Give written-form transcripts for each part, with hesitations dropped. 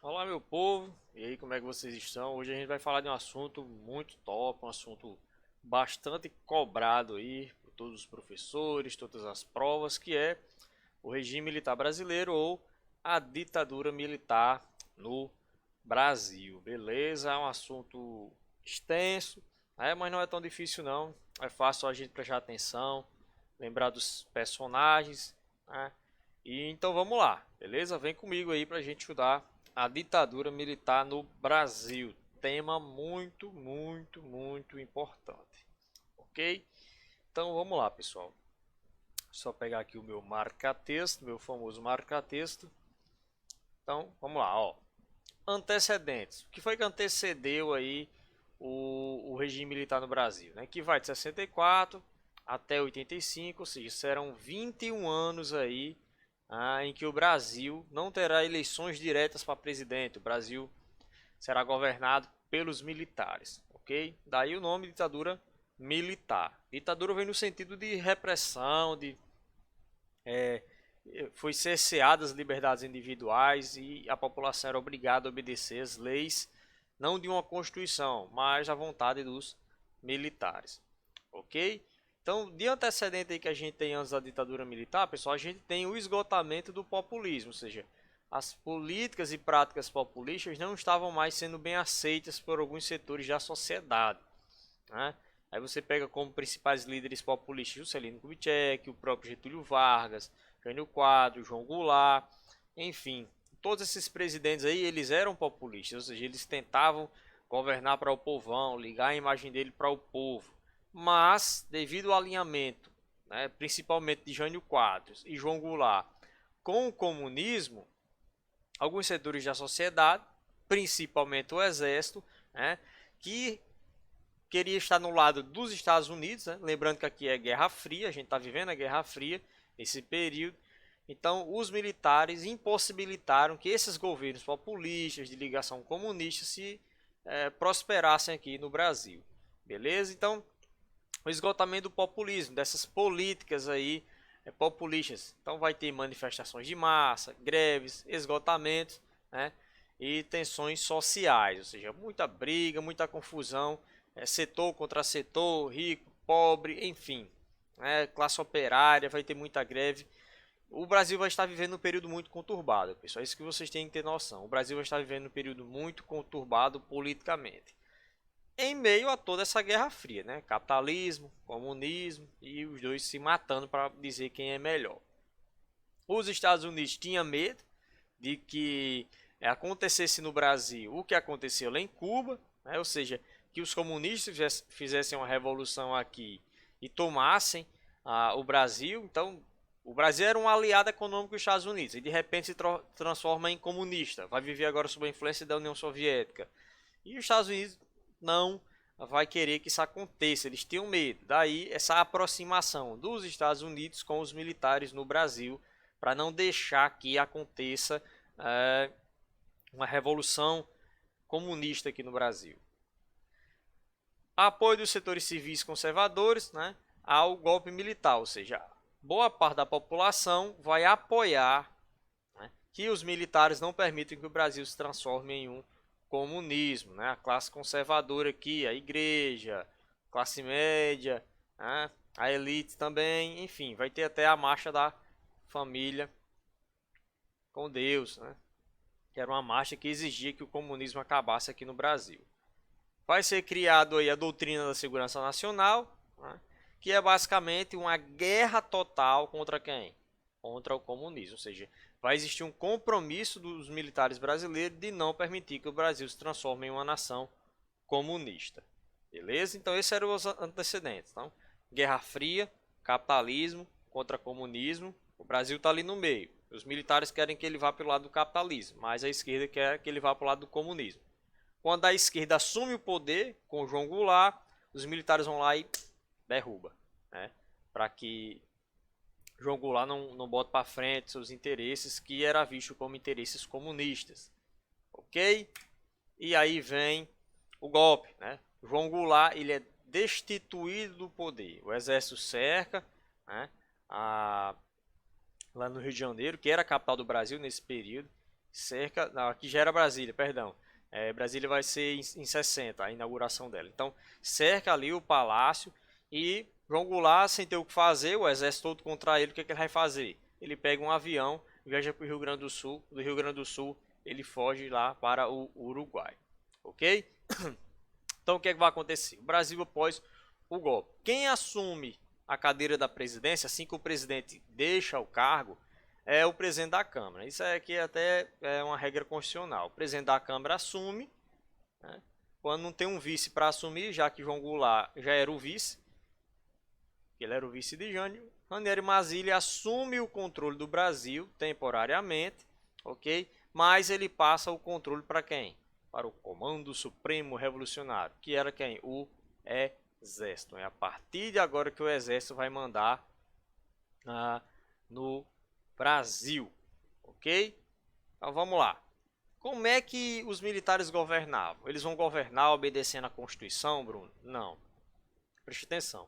Olá, meu povo, e aí, como é que vocês estão? Hoje a gente vai falar de um assunto muito top, um assunto bastante cobrado aí por todos os professores, todas as provas, que é o regime militar brasileiro ou a ditadura militar no Brasil. Beleza? É um assunto extenso, né? Mas não é tão difícil não. É fácil a gente prestar atenção, lembrar dos personagens, né? E então vamos lá, beleza? Vem comigo aí pra gente estudar a ditadura militar no Brasil. Tema muito importante. Ok? Então vamos lá, pessoal. Só pegar aqui o meu marca-texto, meu famoso marca-texto. Então vamos lá, ó. Antecedentes. O que foi que antecedeu aí o regime militar no Brasil, né? Que vai de 64 até 85, ou seja, serão 21 anos aí em que o Brasil não terá eleições diretas para presidente. O Brasil será governado pelos militares, ok? Daí o nome ditadura militar. Ditadura vem no sentido de repressão, de é, foi cerceadas as liberdades individuais e a população era obrigada a obedecer as leis, não de uma constituição, mas à vontade dos militares, ok? Então, de antecedente aí que a gente tem antes da ditadura militar, pessoal, a gente tem o esgotamento do populismo, ou seja, as políticas e práticas populistas não estavam mais sendo bem aceitas por alguns setores da sociedade, né? Aí você pega como principais líderes populistas Juscelino Kubitschek, o próprio Getúlio Vargas, Jânio Quadros, João Goulart, enfim, todos esses presidentes aí, eles eram populistas, ou seja, eles tentavam governar para o povão, ligar a imagem dele para o povo. Mas, devido ao alinhamento, né, principalmente de Jânio Quadros e João Goulart, com o comunismo, alguns setores da sociedade, principalmente o exército, né, que queria estar no lado dos Estados Unidos, né? Lembrando que aqui é Guerra Fria, a gente está vivendo a Guerra Fria nesse período. Então, os militares impossibilitaram que esses governos populistas de ligação comunista se prosperassem aqui no Brasil. Beleza? Então, o esgotamento do populismo, dessas políticas aí populistas. Então, vai ter manifestações de massa, greves, esgotamentos, né? E tensões sociais, ou seja, muita briga, muita confusão, setor contra setor, rico, pobre, enfim, né? Classe operária, vai ter muita greve. O Brasil vai estar vivendo um período muito conturbado, pessoal. É isso que vocês têm que ter noção. O Brasil vai estar vivendo um período muito conturbado politicamente. Em meio a toda essa Guerra Fria, né? Capitalismo, comunismo e os dois se matando para dizer quem é melhor. Os Estados Unidos tinham medo de que acontecesse no Brasil o que aconteceu lá em Cuba, né? Ou seja, que os comunistas fizessem uma revolução aqui e tomassem o Brasil. Então, o Brasil era um aliado econômico dos Estados Unidos e de repente se transforma em comunista, vai viver agora sob a influência da União Soviética. E os Estados Unidos não vai querer que isso aconteça, eles tinham medo. Daí essa aproximação dos Estados Unidos com os militares no Brasil para não deixar que aconteça é, uma revolução comunista aqui no Brasil. Apoio dos setores civis conservadores, né, ao golpe militar, ou seja, boa parte da população vai apoiar, né, que os militares não permitam que o Brasil se transforme em um comunismo, né, a classe conservadora aqui, a igreja, classe média, né, a elite também, enfim, vai ter até a marcha da família com Deus, né, que era uma marcha que exigia que o comunismo acabasse aqui no Brasil. Vai ser criado aí a doutrina da segurança nacional, né, que é basicamente uma guerra total contra quem? Contra o comunismo, ou seja, vai existir um compromisso dos militares brasileiros de não permitir que o Brasil se transforme em uma nação comunista. Beleza? Então esses eram os antecedentes. Então, Guerra Fria, capitalismo contra comunismo, o Brasil está ali no meio. Os militares querem que ele vá pelo lado do capitalismo, mas a esquerda quer que ele vá para o lado do comunismo. Quando a esquerda assume o poder com João Goulart, os militares vão lá e derruba, né? Para que João Goulart não bota para frente seus interesses, que era visto como interesses comunistas, ok? E aí vem o golpe, né? João Goulart ele é destituído do poder, o exército cerca, né? Lá no Rio de Janeiro, que era a capital do Brasil nesse período, cerca, não, aqui já era Brasília, perdão. Brasília vai ser em 60, a inauguração dela. Então, cerca ali o palácio e João Goulart, sem ter o que fazer, o exército todo contra ele, o que, é que ele vai fazer? Ele pega um avião, viaja para o Rio Grande do Sul, do Rio Grande do Sul ele foge lá para o Uruguai, ok? Então, o que, é que vai acontecer? O Brasil após o golpe. Quem assume a cadeira da presidência, assim que o presidente deixa o cargo, é o presidente da Câmara. Isso aqui até é uma regra constitucional. O presidente da Câmara assume, né, quando não tem um vice para assumir, já que João Goulart já era o vice, ele era o vice de Jânio, Raniero Mazzilli assume o controle do Brasil temporariamente, ok? Mas ele passa o controle para quem? Para o Comando Supremo Revolucionário, que era quem? O Exército. É a partir de agora que o Exército vai mandar no Brasil, ok? Então vamos lá. Como é que os militares governavam? Eles vão governar obedecendo a Constituição, Bruno? Não. Preste atenção.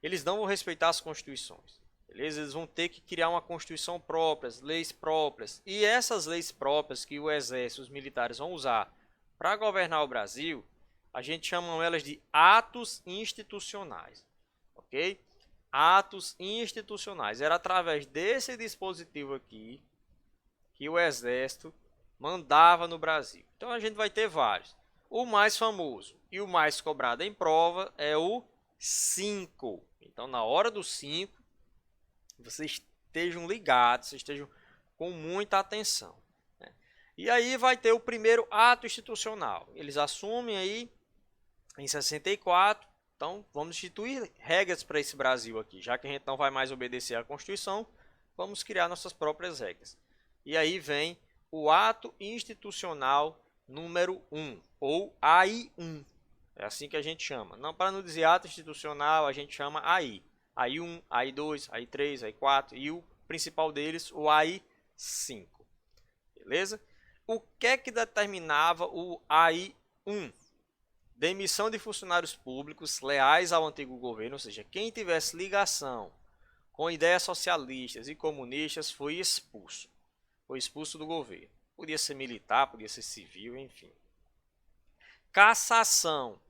Eles não vão respeitar as constituições. Beleza? Eles vão ter que criar uma constituição própria, leis próprias. E essas leis próprias que o exército, os militares vão usar para governar o Brasil, a gente chama elas de atos institucionais. Ok? Atos institucionais. Era através desse dispositivo aqui que o exército mandava no Brasil. Então a gente vai ter vários. O mais famoso e o mais cobrado em prova é o 5. Então, na hora do 5, vocês estejam ligados, vocês estejam com muita atenção, né? E aí vai ter o primeiro ato institucional. Eles assumem aí em 64. Então, vamos instituir regras para esse Brasil aqui. Já que a gente não vai mais obedecer à Constituição, vamos criar nossas próprias regras. E aí vem o ato institucional número 1, ou AI1. É assim que a gente chama. Não, para não dizer ato institucional, a gente chama AI. AI1, AI2, AI3, AI4 e o principal deles, o AI5. Beleza? O que é que determinava o AI1? Demissão de funcionários públicos leais ao antigo governo, ou seja, quem tivesse ligação com ideias socialistas e comunistas foi expulso. Foi expulso do governo. Podia ser militar, podia ser civil, enfim. Cassação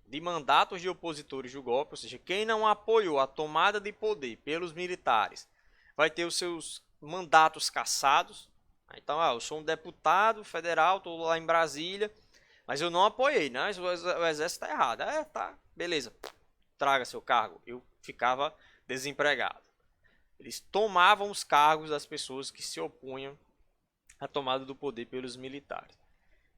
de mandatos de opositores do golpe, ou seja, quem não apoiou a tomada de poder pelos militares vai ter os seus mandatos cassados. Então, eu sou um deputado federal, estou lá em Brasília, mas eu não apoiei, né? O exército está errado. Tá, beleza, traga seu cargo. Eu ficava desempregado. Eles tomavam os cargos das pessoas que se opunham à tomada do poder pelos militares.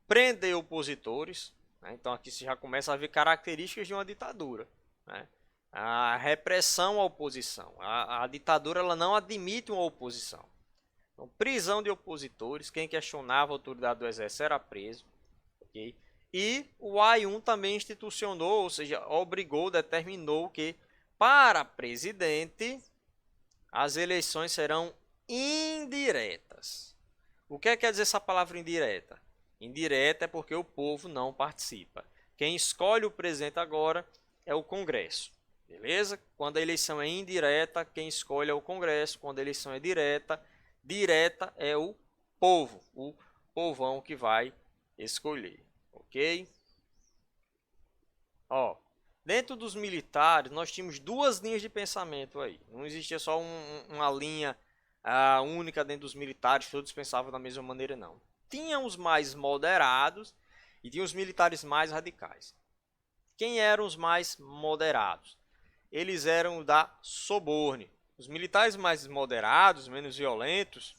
Prender opositores, né? Então aqui você já começa a ver características de uma ditadura, né? A repressão à oposição. A ditadura ela não admite uma oposição. Então, prisão de opositores, quem questionava a autoridade do exército era preso. Okay? E o AI1 também institucionou, ou seja, obrigou, determinou que para presidente as eleições serão indiretas. O que quer dizer essa palavra indireta? Indireta é porque o povo não participa. Quem escolhe o presidente agora é o Congresso. Beleza? Quando a eleição é indireta, quem escolhe é o Congresso. Quando a eleição é direta, direta é o povo. O povão que vai escolher. Ok? Ó, dentro dos militares, nós tínhamos duas linhas de pensamento aí. Não existia só uma linha única dentro dos militares, todos pensavam da mesma maneira, não. Tinha os mais moderados e tinha os militares mais radicais. Quem eram os mais moderados? Eles eram da Soborne. Os militares mais moderados, menos violentos,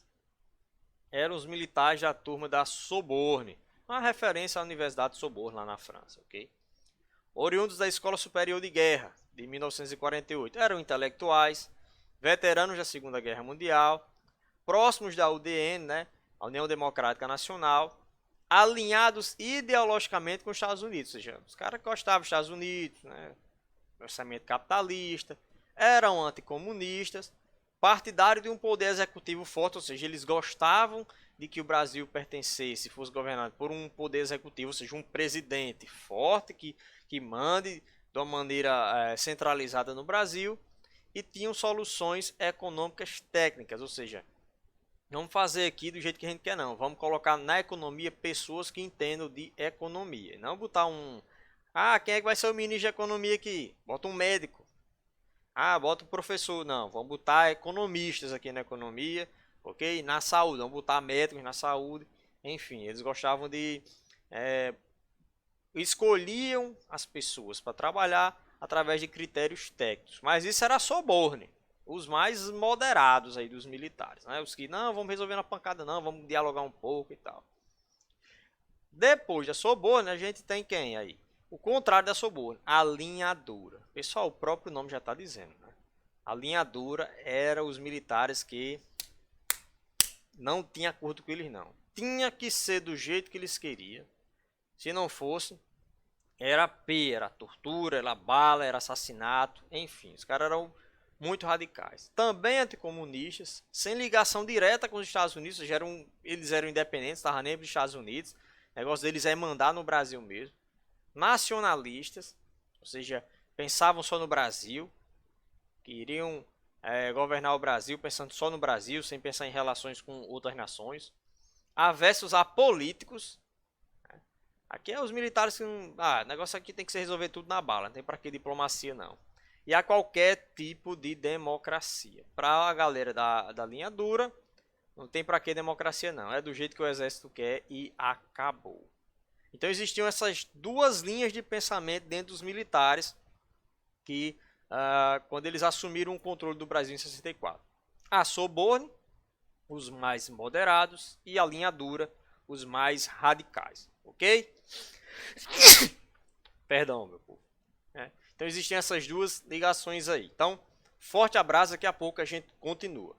eram os militares da turma da Soborne. Uma referência à Universidade de Soborne, lá na França, ok? Oriundos da Escola Superior de Guerra, de 1948. Eram intelectuais, veteranos da Segunda Guerra Mundial, próximos da UDN, né? A União Democrática Nacional, alinhados ideologicamente com os Estados Unidos. Ou seja, os caras gostavam dos Estados Unidos, né? Pensamento capitalista, eram anticomunistas, partidários de um poder executivo forte, ou seja, eles gostavam de que o Brasil pertencesse, fosse governado por um poder executivo, ou seja, um presidente forte que mande de uma maneira centralizada no Brasil, e tinham soluções econômicas técnicas, ou seja, vamos fazer aqui do jeito que a gente quer não. Vamos colocar na economia pessoas que entendam de economia. Não botar um... Ah, quem é que vai ser o ministro de economia aqui? Bota um médico. Ah, bota um professor. Não, vamos botar economistas aqui na economia, ok? Na saúde, vamos botar médicos na saúde. Enfim, eles gostavam de... escolhiam as pessoas para trabalhar através de critérios técnicos. Mas isso era soborno. Os mais moderados aí dos militares, né? Os que não, vamos resolver na pancada não, vamos dialogar um pouco e tal. Depois da soborno, a gente tem quem aí? O contrário da soborno, a linha dura. Pessoal, o próprio nome já está dizendo, né? A linha dura era os militares que não tinha acordo com eles não. Tinha que ser do jeito que eles queriam. Se não fosse, era P, era tortura, era bala, era assassinato, enfim, os caras eram muito radicais. Também anticomunistas, sem ligação direta com os Estados Unidos, eles eram independentes, estavam nem para os Estados Unidos. O negócio deles é mandar no Brasil mesmo. Nacionalistas, ou seja, pensavam só no Brasil, queriam governar o Brasil pensando só no Brasil, sem pensar em relações com outras nações. Avessos a políticos. Aqui é os militares que não... Ah, o negócio aqui tem que ser resolver tudo na bala, não tem para que diplomacia não. E a qualquer tipo de democracia. Para a galera da linha dura, não tem para que democracia não. É do jeito que o exército quer e acabou. Então existiam essas duas linhas de pensamento dentro dos militares que quando eles assumiram o controle do Brasil em 64. A soborno, os mais moderados, e a linha dura, os mais radicais. Ok? Perdão, meu povo. Então existem essas duas ligações aí. Então, forte abraço, daqui a pouco a gente continua.